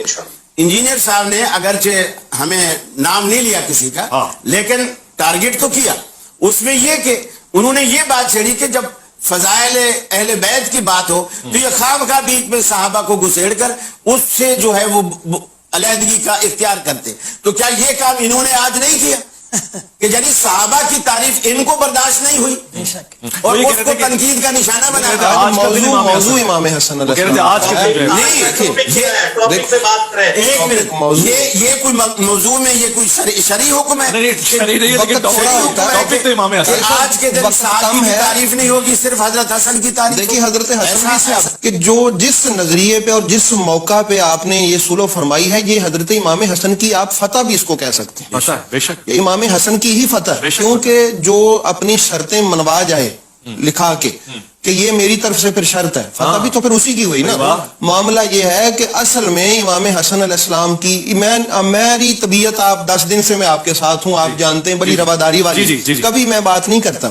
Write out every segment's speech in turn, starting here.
انشاءاللہ. انجینئر صاحب نے اگرچہ ہمیں نام نہیں لیا کسی کا لیکن ٹارگٹ تو کیا. اس میں یہ کہ انہوں نے یہ بات چھیڑی کہ جب فضائل اہل بیت کی بات ہو تو یہ خواہ بیچ میں صحابہ کو گھسیڑ کر اس سے جو ہے وہ علیحدگی کا اختیار کرتے. تو کیا یہ کام انہوں نے آج نہیں کیا کہ یعنی صحابہ کی تعریف ان کو برداشت نہیں ہوئی اور اس کو تنقید کا نشانہ بنا. موضوع امام حسن علیہ السلام یہ کوئی موضوع میں یہ کوئی شرعی حکم ہے. آج کے دن صحابہ کی تعریف نہیں ہوگی, صرف حضرت حسن کی تعریف. دیکھیے حضرت حسن کہ جو جس نظریے پہ اور جس موقع پہ آپ نے یہ سلو فرمائی ہے, یہ حضرت امام حسن کی آپ فتح بھی اس کو کہہ سکتے ہیں. بے شک امام حسن کی ہی فتح, کیونکہ جو اپنی شرطیں منوا جائے لکھا کے کہ یہ میری طرف سے پھر شرط ہے, فتح بھی تو پھر اسی کی ہوئی نا. معاملہ یہ ہے کہ اصل میں امام حسن علیہ السلام کی میری طبیعت, آپ 10 دن سے میں آپ کے ساتھ ہوں, آپ جانتے ہیں بڑی رواداری والی, کبھی میں بات نہیں کرتا.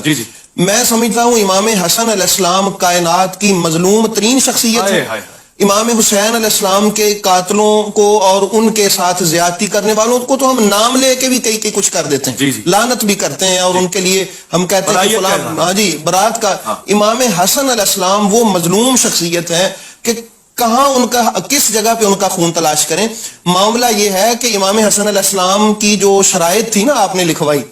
میں سمجھتا ہوں امام حسن علیہ السلام کائنات کی مظلوم ترین شخصیت ہے. امام حسین علیہ السلام کے قاتلوں کو اور ان کے ساتھ زیادتی کرنے والوں کو تو ہم نام لے کے بھی کئی کچھ کر دیتے ہیں, لعنت بھی کرتے ہیں اور ان کے لیے ہم کہتے ہیں کہ فلاں ہاں جی برات کا. امام حسن علیہ السلام وہ مظلوم شخصیت ہے کہ کہاں ان کا, کس جگہ پہ ان کا خون تلاش کریں. معاملہ یہ ہے کہ امام حسن علیہ السلام کی جو شرائط تھی نا آپ نے لکھوائی,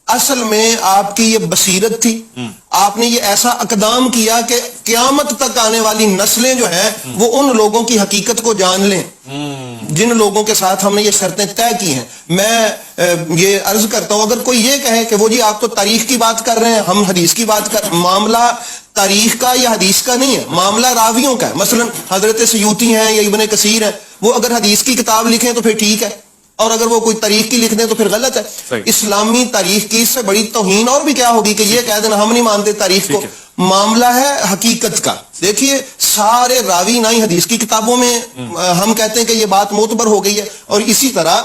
اصل میں آپ کی یہ بصیرت تھی. آپ نے یہ ایسا اقدام کیا کہ قیامت تک آنے والی نسلیں جو ہیں وہ ان لوگوں کی حقیقت کو جان لیں جن لوگوں کے ساتھ ہم نے یہ شرطیں طے کی ہیں. میں یہ عرض کرتا ہوں, اگر کوئی یہ کہے کہ وہ جی آپ تو تاریخ کی بات کر رہے ہیں, ہم حدیث کی بات کر رہے ہیں, معاملہ تاریخ کا یا حدیث کا نہیں ہے, معاملہ راویوں کا ہے. مثلا حضرت سیوطی ہیں یا ابن کثیر ہیں, وہ اگر حدیث کی کتاب لکھیں تو پھر ٹھیک ہے, اور اگر وہ کوئی تاریخ کی لکھ دیں تو پھر غلط ہے. اسلامی تاریخ کی اس سے بڑی توہین اور بھی کیا ہوگی کہ یہ کہہ دینا ہم نہیں مانتے تاریخ کو. معاملہ ہے حقیقت کا. دیکھیے سارے راوی نہ ہی حدیث کی کتابوں میں ہم کہتے ہیں کہ یہ بات معتبر ہو گئی ہے, اور اسی طرح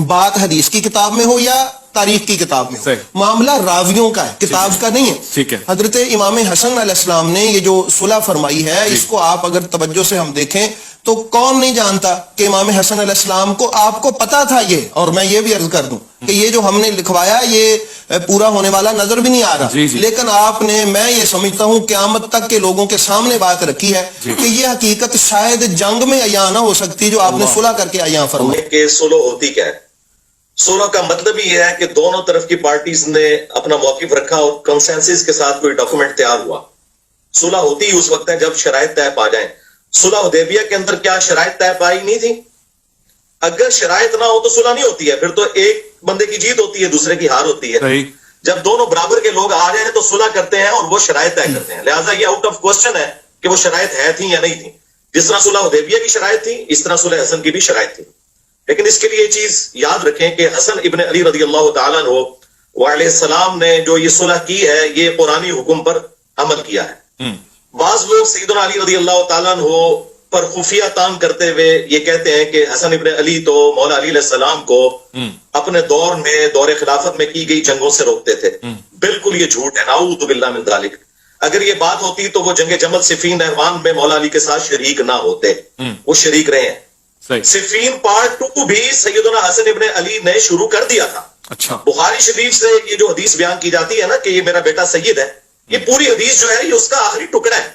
بات حدیث کی کتاب میں ہو یا تاریخ کی کتاب میں ہو, معاملہ راویوں کا ہے, کتاب کا نہیں ہے. حضرت امام حسن علیہ السلام نے یہ جو صلح فرمائی ہے, اس کو آپ اگر توجہ سے ہم دیکھیں تو کون نہیں جانتا کہ امام حسن علیہ السلام کو, آپ کو پتا تھا یہ, اور میں یہ بھی عرض کر دوں کہ یہ جو ہم نے لکھوایا یہ پورا ہونے والا نظر بھی نہیں آ رہا, لیکن آپ نے, میں یہ سمجھتا ہوں قیامت تک کے لوگوں کے سامنے بات رکھی ہے کہ یہ حقیقت شاید جنگ میں عیاں نہ ہو سکتی جو آپ نے صلح کر کے عیاں فرمائی. کہ صلح ہوتی کیا ہے؟ صلح کا مطلب یہ ہے کہ دونوں طرف کی پارٹیز نے اپنا موقف رکھا اور کنسنسس کے ساتھ کوئی ڈاکومنٹ تیار ہوا. صلح ہوتی ہی اس وقت ہے جب شرائط طے پا جائیں. صلح حدیبیہ کے اندر کیا شرائط طے پائی نہیں تھی؟ اگر شرائط نہ ہو تو صلح نہیں ہوتی ہے, پھر تو ایک بندے کی جیت ہوتی ہے دوسرے کی ہار ہوتی ہے. جب دونوں برابر کے لوگ آ رہے ہیں تو صلح کرتے ہیں اور وہ شرائط طے کرتے ہیں. لہٰذا یہ آؤٹ آف کوسچن ہے کہ وہ شرائط ہے تھی یا نہیں تھی. جس طرح صلح حدیبیہ کی شرائط تھی اس طرح صلح حسن کی بھی شرائط تھی. لیکن اس کے لیے یہ چیز یاد رکھیں کہ حسن ابن علی رضی اللہ تعالیٰ عنہ علیہ السلام نے جو یہ صلح کی ہے یہ قرآنی حکم پر عمل کیا ہے. بعض لوگ سیدنا علی رضی اللہ تعالیٰ عنہ پر خفیہ تان کرتے ہوئے یہ کہتے ہیں کہ حسن ابن علی تو مولا علی علیہ السلام کو اپنے دور میں, دور خلافت میں کی گئی جنگوں سے روکتے تھے. بالکل یہ جھوٹ ہے, نعوذ باللہ من ذالک. اگر یہ بات ہوتی تو وہ جنگ جمل صفین نہروان میں مولا علی کے ساتھ شریک نہ ہوتے, وہ شریک رہے ہیں. صفین پارٹ 2 بھی سیدنا حسن ابن علی نے شروع کر دیا تھا. بخاری شریف سے یہ جو حدیث بیان کی جاتی ہے نا کہ یہ میرا بیٹا سید ہے, یہ پوری حدیث جو ہے یہ اس کا آخری ٹکڑا ہے.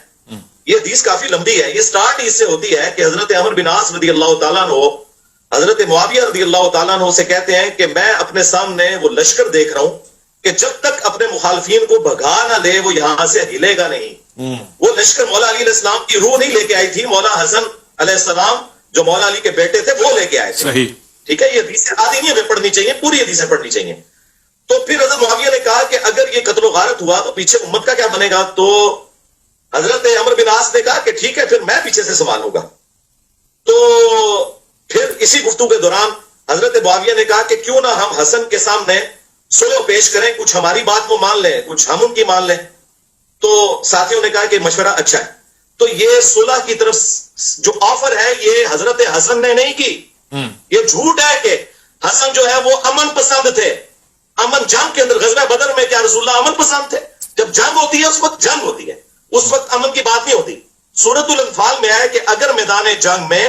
یہ حدیث کافی لمبی ہے. یہ سٹارٹ اس سے ہوتی ہے کہ حضرت عمر بن عاص رضی اللہ تعالیٰ عنہ حضرت معاویہ رضی اللہ تعالیٰ عنہ سے کہتے ہیں کہ میں اپنے سامنے وہ لشکر دیکھ رہا ہوں کہ جب تک اپنے مخالفین کو بھگا نہ لے وہ یہاں سے ہلے گا نہیں. وہ لشکر مولا علی علیہ السلام کی روح نہیں لے کے آئی تھی, مولا حسن علیہ السلام جو مولا علی کے بیٹے تھے وہ لے کے آئے تھے. ٹھیک ہے, یہ حدیثیں آدھی نہیں ہمیں پڑھنی چاہیے, پوری حدیثیں پڑھنی چاہیے. تو پھر حضرت معاویہ نے کہا کہ اگر یہ قتل و غارت ہوا تو پیچھے امت کا کیا بنے گا؟ تو حضرت عمر بن عاص نے کہا کہ ٹھیک ہے پھر میں پیچھے سے سنبھالوں گا. تو پھر اسی گفتگو کے دوران حضرت معاویہ نے کہا کہ کیوں نہ ہم حسن کے سامنے صلح پیش کریں, کچھ ہماری بات وہ مان لیں کچھ ہم ان کی مان لیں. تو ساتھیوں نے کہا کہ مشورہ اچھا ہے. تو یہ صلح کی طرف جو آفر ہے یہ حضرت حسن نے نہیں کی. یہ جھوٹ ہے کہ حسن جو ہے وہ امن پسند تھے. امن جنگ کے اندر غزوہ بدر میں کیا رسول اللہ امن پسند تھے؟ جب جنگ ہوتی ہے اس وقت جنگ ہوتی ہے, اس وقت امن کی بات نہیں ہوتی. سورۃ الانفال میں ہے کہ اگر میدان جنگ میں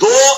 2